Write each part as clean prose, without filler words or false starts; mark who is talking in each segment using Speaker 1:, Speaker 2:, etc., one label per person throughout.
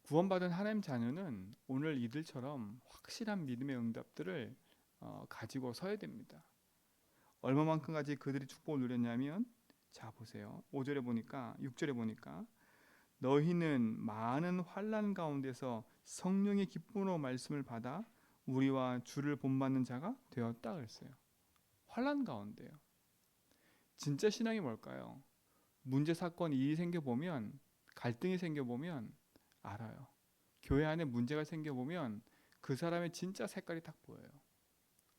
Speaker 1: 구원받은 하나님 자녀는 오늘 이들처럼 확실한 믿음의 응답들을 가지고 서야 됩니다. 얼마만큼까지 그들이 축복을 누렸냐면, 자 보세요. 5절에 보니까, 6절에 보니까 너희는 많은 환난 가운데서 성령의 기쁨으로 말씀을 받아 우리와 주를 본받는 자가 되었다 그랬어요. 환난 가운데요. 진짜 신앙이 뭘까요? 문제 사건 일이 생겨보면, 갈등이 생겨보면 알아요. 교회 안에 문제가 생겨보면 그 사람의 진짜 색깔이 딱 보여요.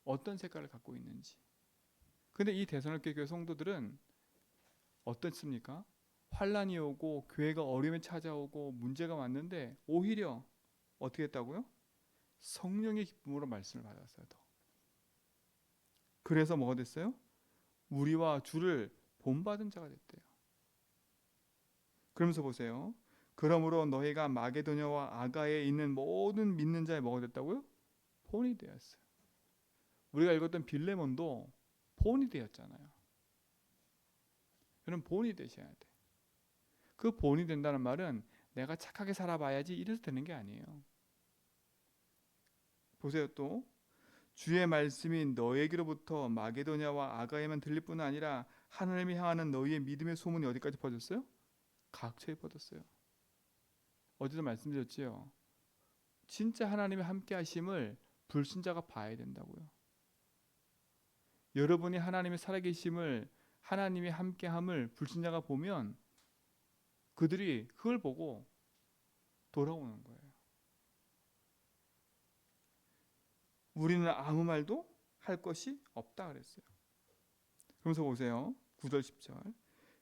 Speaker 1: 어떤 색깔을 갖고 있는지. 근데 이 데살로니가 교회 성도들은 어떻습니까? 환란이 오고 교회가 어려움이 찾아오고 문제가 왔는데 오히려 어떻게 했다고요? 성령의 기쁨으로 말씀을 받았어요. 더. 그래서 뭐가 됐어요? 우리와 주를 본받은 자가 됐대요. 그러면서 보세요. 그러므로 너희가 마게도냐와 아가에 있는 모든 믿는 자의 뭐가 됐다고요? 본이 되었어요. 우리가 읽었던 빌레몬도 본이 되었잖아요. 여러분 본이 되셔야 돼. 그 본이 된다는 말은 내가 착하게 살아봐야지 이래서 되는 게 아니에요. 보세요. 또 주의 말씀이 너에게로부터 마게도냐와 아가에만 들릴 뿐 아니라 하나님이 향하는 너희의 믿음의 소문이 어디까지 퍼졌어요? 각처에 퍼졌어요. 어제도 말씀드렸지요. 진짜 하나님의 함께 하심을 불신자가 봐야 된다고요. 여러분이 하나님의 살아계심을, 하나님의 함께함을 불신자가 보면 그들이 그걸 보고 돌아오는 거예요. 우리는 아무 말도 할 것이 없다 그랬어요. 그러면서 보세요. 9절 10절.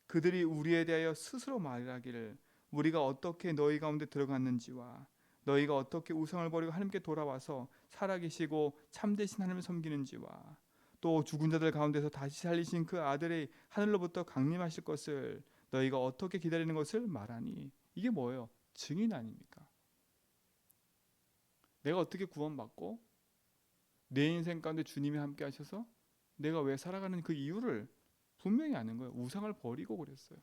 Speaker 1: 그들이 우리에 대하여 스스로 말하기를 우리가 어떻게 너희 가운데 들어갔는지와 너희가 어떻게 우상을 버리고 하나님께 돌아와서 살아계시고 참되신 하나님을 섬기는지와 또 죽은 자들 가운데서 다시 살리신 그 아들의 하늘로부터 강림하실 것을 너희가 어떻게 기다리는 것을 말하니. 이게 뭐예요? 증인 아닙니까? 내가 어떻게 구원받고 내 인생 가운데 주님이 함께 하셔서 내가 왜 살아가는 그 이유를 분명히 아는 거예요. 우상을 버리고 그랬어요.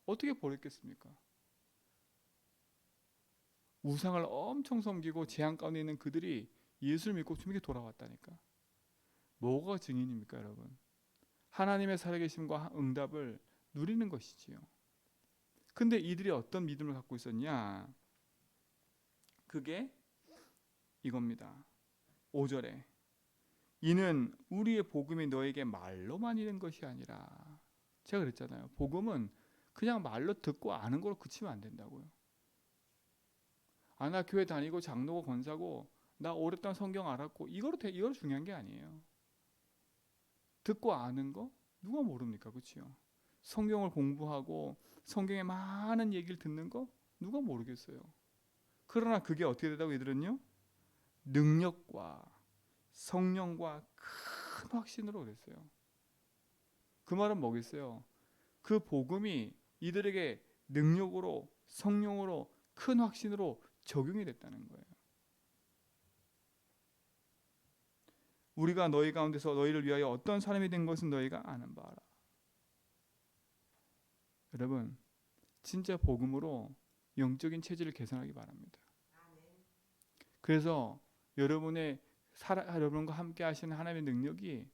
Speaker 1: 어떻게 버렸겠습니까? 우상을 엄청 섬기고 재앙 가운데 있는 그들이 예수를 믿고 주님께 돌아왔다니까. 뭐가 증인입니까, 여러분? 하나님의 살아계심과 응답을 누리는 것이지요. 근데 이들이 어떤 믿음을 갖고 있었냐? 그게 이겁니다. 5절에 이는 우리의 복음이 너에게 말로만 이른 것이 아니라, 제가 그랬잖아요. 복음은 그냥 말로 듣고 아는 걸로 그치면 안 된다고요. 아, 나 교회 다니고 장로고 권사고 나 오랫동안 성경 알았고 이거로 중요한 게 아니에요. 듣고 아는 거 누가 모릅니까? 그렇죠? 성경을 공부하고 성경의 많은 얘기를 듣는 거 누가 모르겠어요. 그러나 그게 어떻게 되다고 이들은요? 능력과 성령과 큰 확신으로 그랬어요. 그 말은 뭐겠어요? 그 복음이 이들에게 능력으로 성령으로 큰 확신으로 적용이 됐다는 거예요. 우리가 너희 가운데서 너희를 위하여 어떤 사람이 된 것은 너희가 아는 바라. 여러분, 진짜 복음으로 영적인 체질을 개선하기 바랍니다. 그래서 여러분과 함께 하시는 하나님의 능력이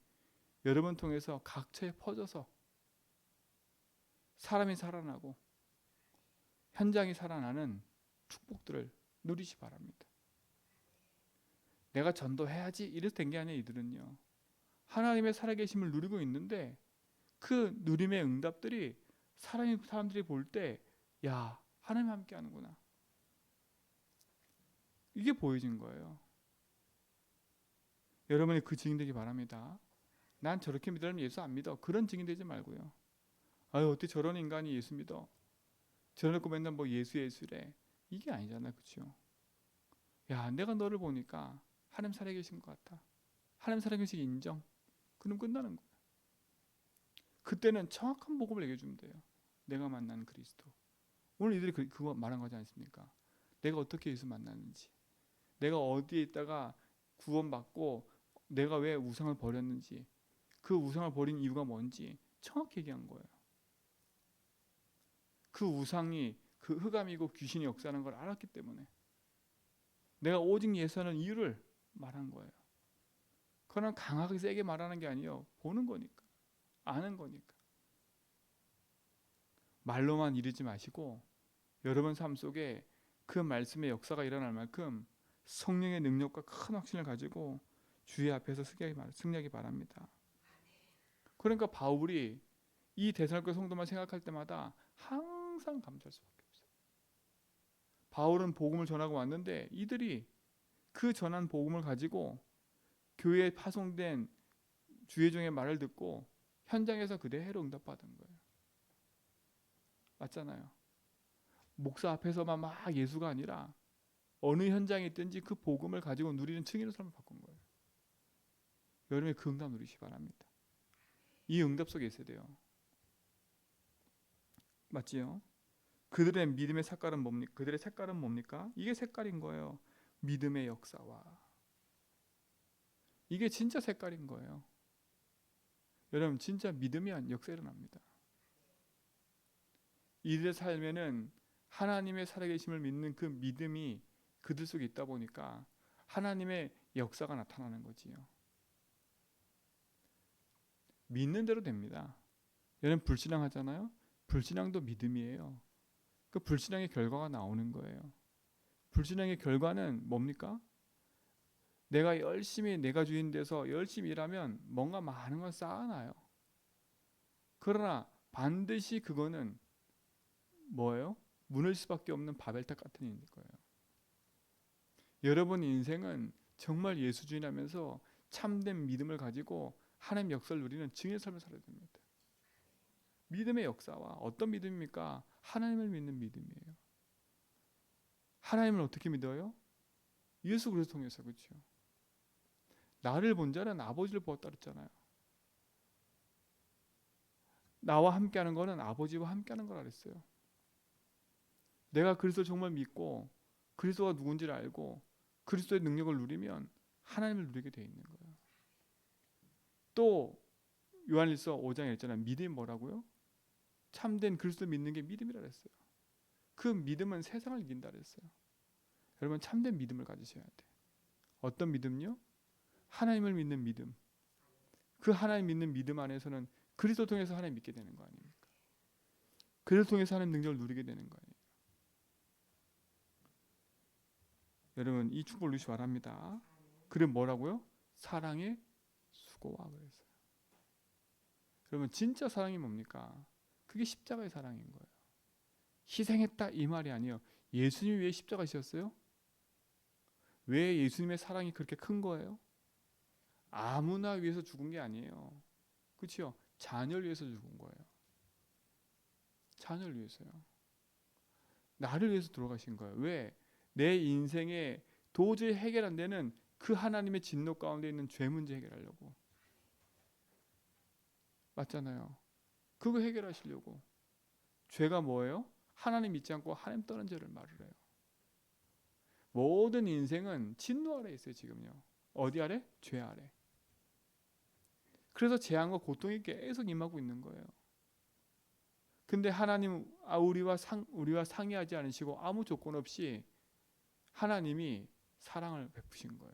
Speaker 1: 여러분 통해서 각처에 퍼져서 사람이 살아나고 현장이 살아나는 축복들을 누리시 바랍니다. 내가 전도해야지 이래서 된 게 아니에요. 이들은요. 하나님의 살아계심을 누리고 있는데 그 누림의 응답들이 사람들이 볼 때, 야, 하나님 함께 하는구나. 이게 보여진 거예요. 여러분이 그 증인 되기 바랍니다. 난 저렇게 믿으면 예수 안 믿어. 그런 증인 되지 말고요. 아유, 어떻게 저런 인간이 예수 믿어. 저래놓고 맨날 뭐 예수래. 이게 아니잖아. 그렇죠? 야, 내가 너를 보니까 하나님 살아계신 것 같아. 하나님 살아계신 인정. 그럼 끝나는 거예요. 그때는 정확한 복음을 얘기해 주면 돼요. 내가 만난 그리스도. 오늘 이들이 그거 말한 거지 않습니까? 내가 어떻게 예수 만났는지, 내가 어디에 있다가 구원받고 내가 왜 우상을 버렸는지, 그 우상을 버린 이유가 뭔지 정확히 얘기한 거예요. 그 우상이 그 흑암이고 귀신이 역사하는 걸 알았기 때문에. 내가 오직 예수하는 이유를 말한 거예요. 그건 강하게 세게 말하는 게 아니에요. 보는 거니까. 아는 거니까. 말로만 이르지 마시고 여러분 삶 속에 그 말씀의 역사가 일어날 만큼 성령의 능력과 큰 확신을 가지고 주의 앞에서 승리하기 바랍니다. 그러니까 바울이 이 데살로니가 성도만 생각할 때마다 항상 감사할 수밖에 없어요. 바울은 복음을 전하고 왔는데 이들이 그 전한 복음을 가지고 교회에 파송된 주의종의 말을 듣고 현장에서 그대로 응답받은 거예요. 맞잖아요. 목사 앞에서만 막 예수가 아니라 어느 현장에 있든지 그 복음을 가지고 누리는 증인의 삶을 바꾼 거예요. 여러분의 그 응답 누리시기 바랍니다. 이 응답 속에 있어야 돼요. 맞지요? 그들의 믿음의 색깔은 뭡니까? 그들의 색깔은 뭡니까? 이게 색깔인 거예요. 믿음의 역사와. 이게 진짜 색깔인 거예요. 여러분 진짜 믿으면 역사 일어납니다. 이들의 삶에는 하나님의 살아계심을 믿는 그 믿음이 그들 속에 있다 보니까 하나님의 역사가 나타나는 거지요. 믿는 대로 됩니다. 여러분 불신앙 하잖아요. 불신앙도 믿음이에요. 그 불신앙의 결과가 나오는 거예요. 불신앙의 결과는 뭡니까? 내가 열심히 내가 주인 돼서 열심히 일하면 뭔가 많은 걸 쌓아놔요. 그러나 반드시 그거는 뭐예요? 무너질 수밖에 없는 바벨탑 같은 일인 거예요. 여러분 인생은 정말 예수 주인하면서 참된 믿음을 가지고 하나님 역사를 누리는 증인의 삶을 살아야 됩니다. 믿음의 역사와 어떤 믿음입니까? 하나님을 믿는 믿음이에요. 하나님을 어떻게 믿어요? 예수 그리스도 통해서. 그렇죠. 나를 본 자는 아버지를 보았다 그랬잖아요. 나와 함께하는 거는 아버지와 함께하는 거라 그랬어요. 내가 그리스도를 정말 믿고 그리스도가 누군지를 알고 그리스도의 능력을 누리면 하나님을 누리게 돼 있는 거예요. 또 요한일서 5장에 있잖아요. 믿음이 뭐라고요? 참된 그리스도 믿는 게 믿음이라 그랬어요. 그 믿음은 세상을 이긴다 그랬어요. 여러분 참된 믿음을 가지셔야 돼요. 어떤 믿음요? 하나님을 믿는 믿음. 그 하나님 믿는 믿음 안에서는 그리스도 통해서 하나님 믿게 되는 거 아닙니까? 그리스도 통해서 하나님 능력을 누리게 되는 거 아니에요. 여러분 이 축복을 누리시기 바랍니다. 그럼 뭐라고요? 사랑의 수고와 그랬어요. 여러분 진짜 사랑이 뭡니까? 그게 십자가의 사랑인 거예요. 희생했다 이 말이 아니에요. 예수님이 왜 십자가 지셨어요? 왜 예수님의 사랑이 그렇게 큰 거예요? 아무나 위해서 죽은 게 아니에요. 그렇죠? 자녀를 위해서 죽은 거예요. 자녀를 위해서요. 나를 위해서 돌아가신 거예요. 왜? 내 인생에 도저히 해결 안 되는 그 하나님의 진노 가운데 있는 죄 문제 해결하려고. 맞잖아요. 그거 해결하시려고. 죄가 뭐예요? 하나님 믿지 않고 하나님 떠난 죄를 말을 해요. 모든 인생은 진노 아래 있어요. 지금요. 어디 아래? 죄 아래. 그래서 재앙과 고통이 계속 임하고 있는 거예요. 근데 하나님 우리와 상의하지 않으시고 아무 조건 없이 하나님이 사랑을 베푸신 거예요.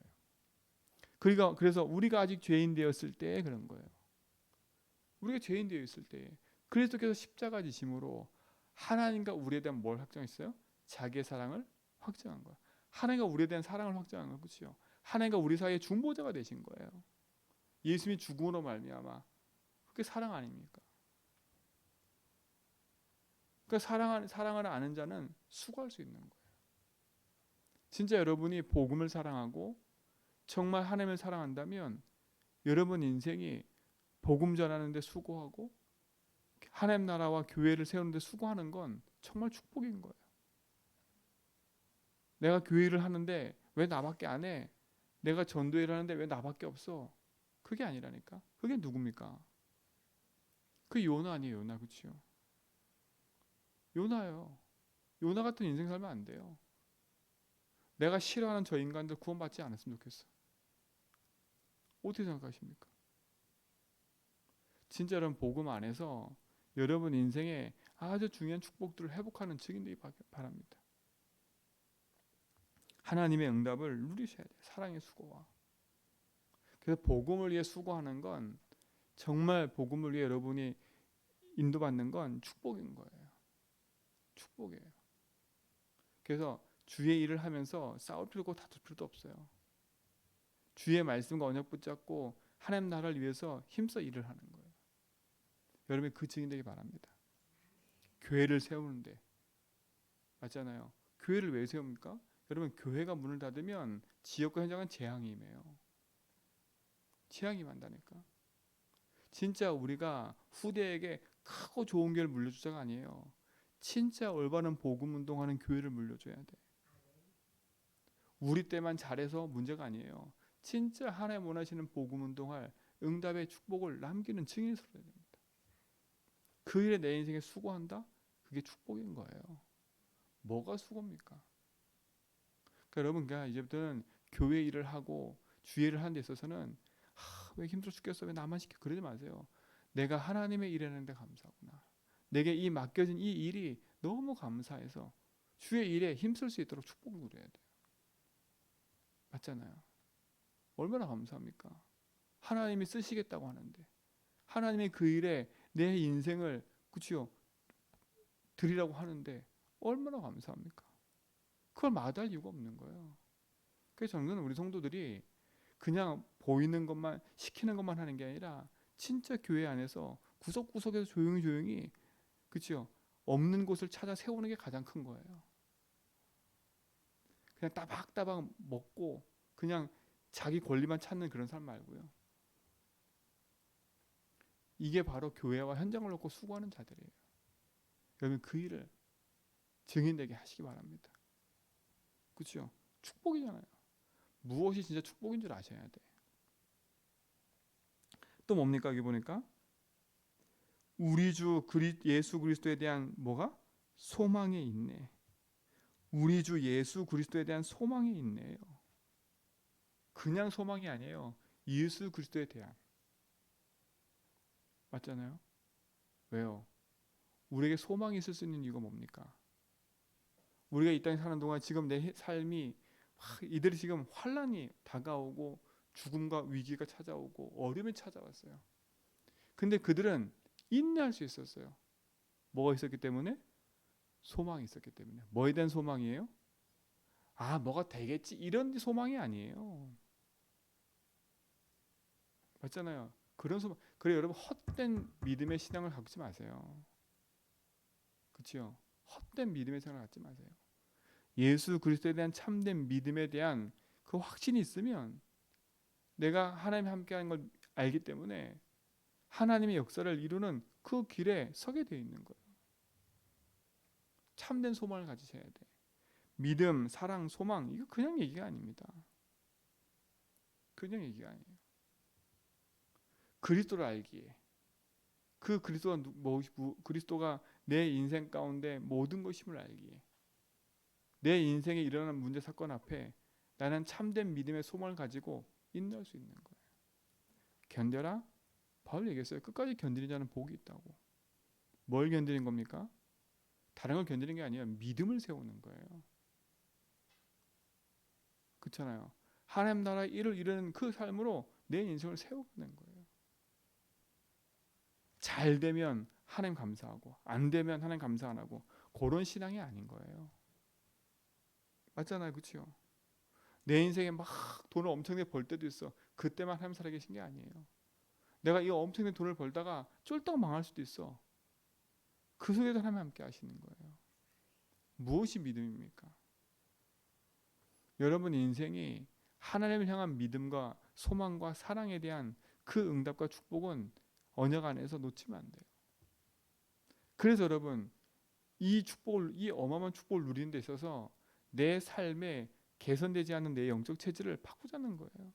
Speaker 1: 그래서 우리가 아직 죄인 되었을 때 그런 거예요. 우리가 죄인 되어 있을 때 그리스도께서 십자가 지심으로 하나님과 우리에 대한 뭘 확정했어요? 자기의 사랑을 확정한 거예요. 하나님과 우리에 대한 사랑을 확정한 거예요. 그렇죠? 하나님과 우리 사이의 중보자가 되신 거예요. 예수님이 죽음으로 말미암아. 그게 사랑 아닙니까? 그러니까 사랑을 아는 자는 수고할 수 있는 거예요. 진짜 여러분이 복음을 사랑하고 정말 하나님을 사랑한다면 여러분 인생이 복음 전하는데 수고하고 하나님 나라와 교회를 세우는데 수고하는 건 정말 축복인 거예요. 내가 교회를 하는데 왜 나밖에 안 해? 내가 전도회를 하는데 왜 나밖에 없어? 그게 아니라니까. 그게 누굽니까? 그 요나 아니에요. 요나. 그렇죠? 요나요. 요나 같은 인생 살면 안 돼요. 내가 싫어하는 저 인간들 구원받지 않았으면 좋겠어. 어떻게 생각하십니까? 진짜 여러분 복음 안에서 여러분 인생에 아주 중요한 축복들을 회복하는 증인되기 바랍니다. 하나님의 응답을 누리셔야 돼요. 사랑의 수고와. 그래서 복음을 위해 수고하는 건 정말 복음을 위해 여러분이 인도받는 건 축복인 거예요. 축복이에요. 그래서 주의 일을 하면서 싸울 필요고 다툴 필요도 없어요. 주의 말씀과 언약 붙잡고 하나님 나라를 위해서 힘써 일을 하는 거예요. 여러분이 그 증인 되기 바랍니다. 교회를 세우는데 맞잖아요. 교회를 왜 세웁니까? 여러분 교회가 문을 닫으면 지역과 현장은 재앙이 임해요. 재앙이 임한다니까. 진짜 우리가 후대에게 크고 좋은 교회를 물려주자가 아니에요. 진짜 올바른 복음 운동하는 교회를 물려줘야 돼. 우리 때만 잘해서 문제가 아니에요. 진짜 하나님 원하시는 복음 운동할 응답의 축복을 남기는 증인이 서야 됩니다. 그 일에 내 인생에 수고한다? 그게 축복인 거예요. 뭐가 수고입니까? 그러니까 여러분, 그러니까 이제부터는 교회 일을 하고 주일을 하는 데 있어서는 왜 힘들어 죽겠어? 왜 나만 시켜? 그러지 마세요. 내가 하나님의 일하는데 감사하구나. 내게 이 맡겨진 이 일이 너무 감사해서 주의 일에 힘쓸 수 있도록 축복 누려야 돼요. 맞잖아요. 얼마나 감사합니까? 하나님이 쓰시겠다고 하는데 하나님이 그 일에 내 인생을 그치요 드리라고 하는데 얼마나 감사합니까? 그걸 마다할 이유가 없는 거예요. 그래서 저는 우리 성도들이 그냥 보이는 것만 시키는 것만 하는 게 아니라 진짜 교회 안에서 구석구석에서 조용히 그치요 없는 곳을 찾아 세우는 게 가장 큰 거예요. 그냥 따박따박 먹고 그냥 자기 권리만 찾는 그런 삶 말고요. 이게 바로 교회와 현장을 놓고 수고하는 자들이에요. 여러분 그 일을 증인되게 하시기 바랍니다. 그렇죠? 축복이잖아요. 무엇이 진짜 축복인 줄 아셔야 돼. 또 뭡니까 여기 보니까 우리 주 예수 그리스도에 대한 뭐가? 소망에 있네. 우리 주 예수 그리스도에 대한 소망이 있네요. 그냥 소망이 아니에요. 예수 그리스도에 대한. 맞잖아요? 왜요? 우리에게 소망이 있을 수 있는 이유가 뭡니까? 우리가 이 땅에 사는 동안 지금 내 삶이 이들이 지금 환란이 다가오고 죽음과 위기가 찾아오고 어려움이 찾아왔어요. 근데 그들은 인내할 수 있었어요. 뭐가 있었기 때문에? 소망이 있었기 때문에. 뭐에 대한 소망이에요? 뭐가 되겠지 이런 소망이 아니에요. 맞잖아요. 그런 소망. 그래 여러분 헛된 믿음의 신앙을 갖지 마세요. 그렇죠? 헛된 믿음의 신앙을 갖지 마세요. 예수 그리스도에 대한 참된 믿음에 대한 그 확신이 있으면 내가 하나님과 함께하는 걸 알기 때문에 하나님의 역사를 이루는 그 길에 서게 되어 있는 거예요. 참된 소망을 가지셔야 돼. 믿음, 사랑, 소망 이거 그냥 얘기가 아닙니다. 그냥 얘기가 아니에요. 그리스도를 알기에 그 그리스도가 내 인생 가운데 모든 것임을 알기에 내 인생에 일어나는 문제 사건 앞에 나는 참된 믿음의 소망을 가지고 인내할 수 있는 거예요. 견뎌라. 바울 얘기했어요. 끝까지 견디는 자는 복이 있다고. 뭘 견디는 겁니까? 다른 걸 견디는 게 아니라 믿음을 세우는 거예요. 그렇잖아요. 하나님 나라의 일을 이루는 그 삶으로 내 인생을 세우는 거예요. 잘 되면 하나님 감사하고 안 되면 하나님 감사 안 하고 그런 신앙이 아닌 거예요. 맞잖아요. 그렇죠? 내 인생에 막 돈을 엄청나게 벌 때도 있어. 그때만 하나님 살아계신 게 아니에요. 내가 이 엄청난 돈을 벌다가 쫄딱 망할 수도 있어. 그 속에도 하나님 함께 하시는 거예요. 무엇이 믿음입니까? 여러분 인생이 하나님을 향한 믿음과 소망과 사랑에 대한 그 응답과 축복은 언약 안에서 놓치면 안 돼요. 그래서 여러분 이 어마어마한 축복을 누리는 데 있어서 내 삶에 개선되지 않는 내 영적 체질을 바꾸자는 거예요.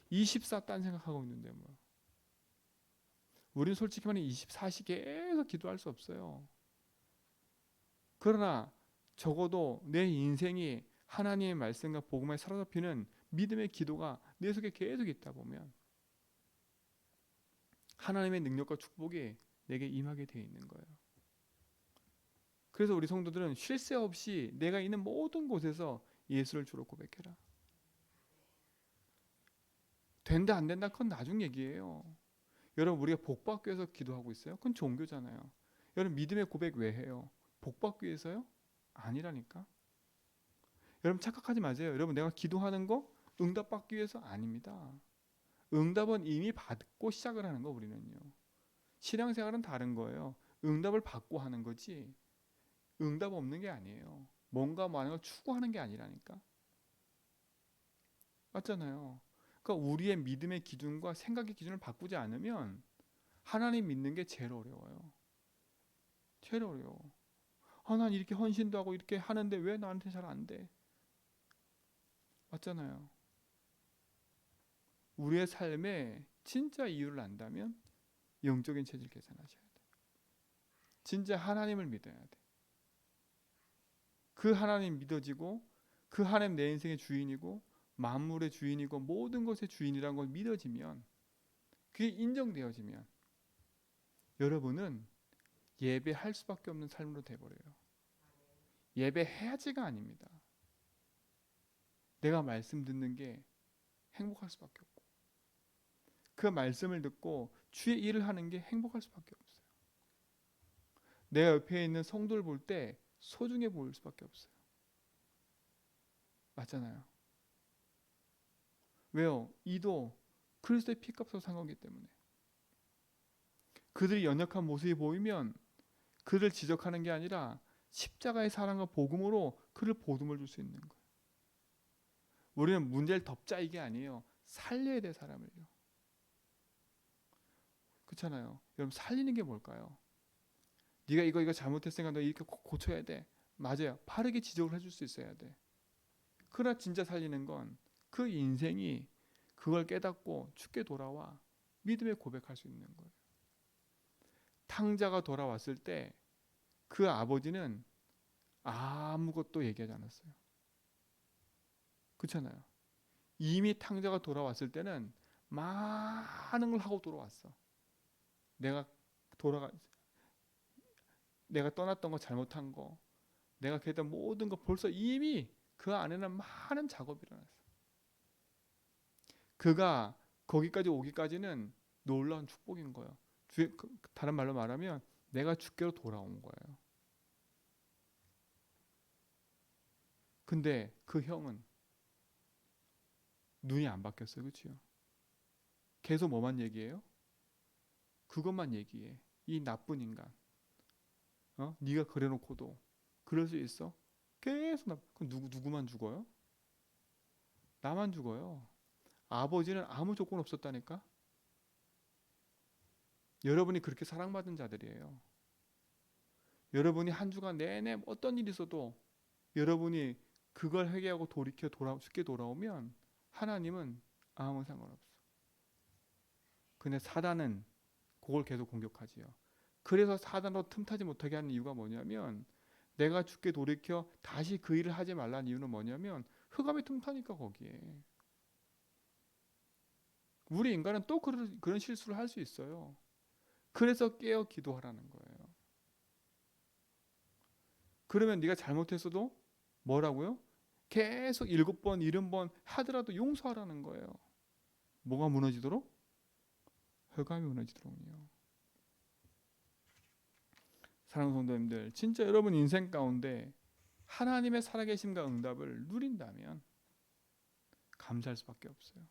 Speaker 1: 24 딴 생각하고 있는데 뭐. 우리는 솔직히 말하면 24시 계속 기도할 수 없어요. 그러나 적어도 내 인생이 하나님의 말씀과 복음에 사로잡히는 믿음의 기도가 내 속에 계속 있다 보면 하나님의 능력과 축복이 내게 임하게 되어 있는 거예요. 그래서 우리 성도들은 쉴 새 없이 내가 있는 모든 곳에서 예수를 주로 고백해라. 된다 안 된다 그건 나중 얘기예요. 여러분 우리가 복 받기 위해서 기도하고 있어요? 그건 종교잖아요. 여러분 믿음의 고백 왜 해요? 복 받기 위해서요? 아니라니까. 여러분 착각하지 마세요. 여러분 내가 기도하는 거 응답 받기 위해서 아닙니다. 응답은 이미 받고 시작을 하는 거 우리는요. 신앙생활은 다른 거예요. 응답을 받고 하는 거지 응답 없는 게 아니에요. 뭔가 많은 걸 추구하는 게 아니라니까. 맞잖아요. 그러니까 우리의 믿음의 기준과 생각의 기준을 바꾸지 않으면 하나님 믿는 게 제일 어려워요. 제일 어려워. 난 이렇게 헌신도 하고 이렇게 하는데 왜 나한테 잘 안 돼? 맞잖아요. 우리의 삶에 진짜 이유를 안다면 영적인 체질 개선하셔야 돼. 진짜 하나님을 믿어야 돼. 그 하나님 믿어지고 그 하나님 내 인생의 주인이고 만물의 주인이고 모든 것의 주인이라는 걸 믿어지면 그게 인정되어지면 여러분은 예배할 수밖에 없는 삶으로 돼버려요. 예배해야지가 아닙니다. 내가 말씀 듣는 게 행복할 수밖에 없고 그 말씀을 듣고 주의 일을 하는 게 행복할 수밖에 없어요. 내 옆에 있는 성도를 볼 때 소중해 보일 수밖에 없어요. 맞잖아요. 왜요? 이도 그리스도의 피값으로 산 거기 때문에 그들이 연약한 모습이 보이면 그를 지적하는 게 아니라 십자가의 사랑과 복음으로 그를 보듬어 줄 수 있는 거예요. 우리는 문제를 덮자 이게 아니에요. 살려야 돼 사람을요. 그렇잖아요. 여러분 살리는 게 뭘까요? 네가 이거 잘못했으니까 너 이렇게 고쳐야 돼. 맞아요. 빠르게 지적을 해줄 수 있어야 돼. 그러나 진짜 살리는 건 그 인생이 그걸 깨닫고 죽게 돌아와 믿음의 고백할 수 있는 거예요. 탕자가 돌아왔을 때 그 아버지는 아무것도 얘기하지 않았어요. 그렇잖아요. 이미 탕자가 돌아왔을 때는 많은 걸 하고 돌아왔어. 내가 돌아가 내가 떠났던 거 잘못한 거 내가 그랬던 모든 거 벌써 이미 그 안에는 많은 작업이 일어났어. 그가 거기까지 오기까지는 놀라운 축복인 거예요. 다른 말로 말하면 내가 주께로 돌아온 거예요. 근데 그 형은 눈이 안 바뀌었어요. 그렇죠? 계속 뭐만 얘기해요? 그것만 얘기해. 이 나쁜 인간. 네가 그래놓고도 그럴 수 있어? 계속 그럼 누구만 죽어요? 나만 죽어요. 아버지는 아무 조건 없었다니까. 여러분이 그렇게 사랑받은 자들이에요. 여러분이 한 주간 내내 어떤 일이 있어도 여러분이 그걸 회개하고 돌이켜 쉽게 돌아오면 하나님은 아무 상관없어. 근데 사단은 그걸 계속 공격하지요. 그래서 사단으로 틈타지 못하게 하는 이유가 뭐냐면 내가 죽게 돌이켜 다시 그 일을 하지 말라는 이유는 뭐냐면 흑암이 틈타니까 거기에. 우리 인간은 또 그런 실수를 할 수 있어요. 그래서 깨어 기도하라는 거예요. 그러면 네가 잘못했어도 뭐라고요? 계속 7번, 70번 하더라도 용서하라는 거예요. 뭐가 무너지도록? 흑암이 무너지도록요. 사랑하는 성도님들, 진짜 여러분 인생 가운데 하나님의 살아계심과 응답을 누린다면 감사할 수밖에 없어요.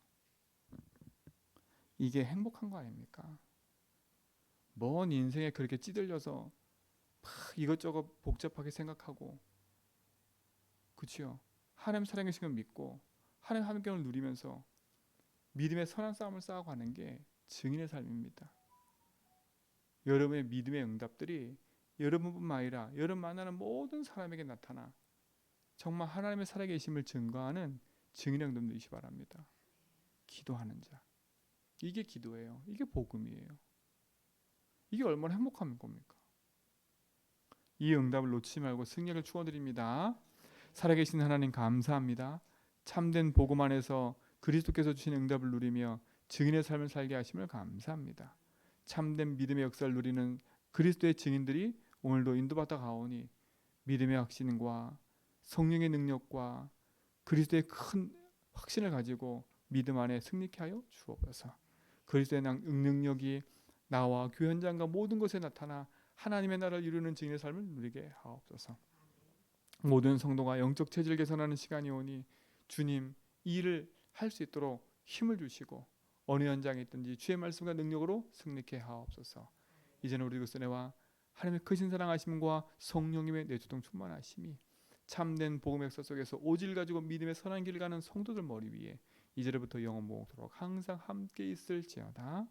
Speaker 1: 이게 행복한 거 아닙니까? 먼 인생에 그렇게 찌들려서 막 이것저것 복잡하게 생각하고, 그치요? 하나님 살아계신 걸 믿고 하나님 함께를 누리면서 믿음의 선한 싸움을 싸워가는 게 증인의 삶입니다. 여러분의 믿음의 응답들이 여러분뿐만 아니라 여러분 만나는 모든 사람에게 나타나 정말 하나님의 살아계심을 증거하는 증인의 응답 누리시기 바랍니다. 기도하는 자, 이게 기도예요. 이게 복음이에요. 이게 얼마나 행복한 겁니까? 이 응답을 놓치지 말고 승리를 축원드립니다. 살아계신 하나님 감사합니다. 참된 복음 안에서 그리스도께서 주신 응답을 누리며 증인의 삶을 살게 하심을 감사합니다. 참된 믿음의 역사를 누리는 그리스도의 증인들이 오늘도 인도받아 가오니 믿음의 확신과 성령의 능력과 그리스도의 큰 확신을 가지고 믿음 안에 승리케 하여 주옵소서. 그리스도의 능력이 나와 교회 현장과 모든 것에 나타나 하나님의 나라를 이루는 증인의 삶을 누리게 하옵소서. 모든 성도가 영적 체질을 개선하는 시간이 오니 주님 이 일을 할 수 있도록 힘을 주시고 어느 현장에 있든지 주의 말씀과 능력으로 승리케 하옵소서. 이제는 우리 그리스도와 하나님의 크신 사랑하심과 성령님의 내주동 충만하심이 참된 복음의 역사 속에서 오질 가지고 믿음의 선한 길을 가는 성도들 머리 위에 이제부터 영원 모토록 항상 함께 있을지어다.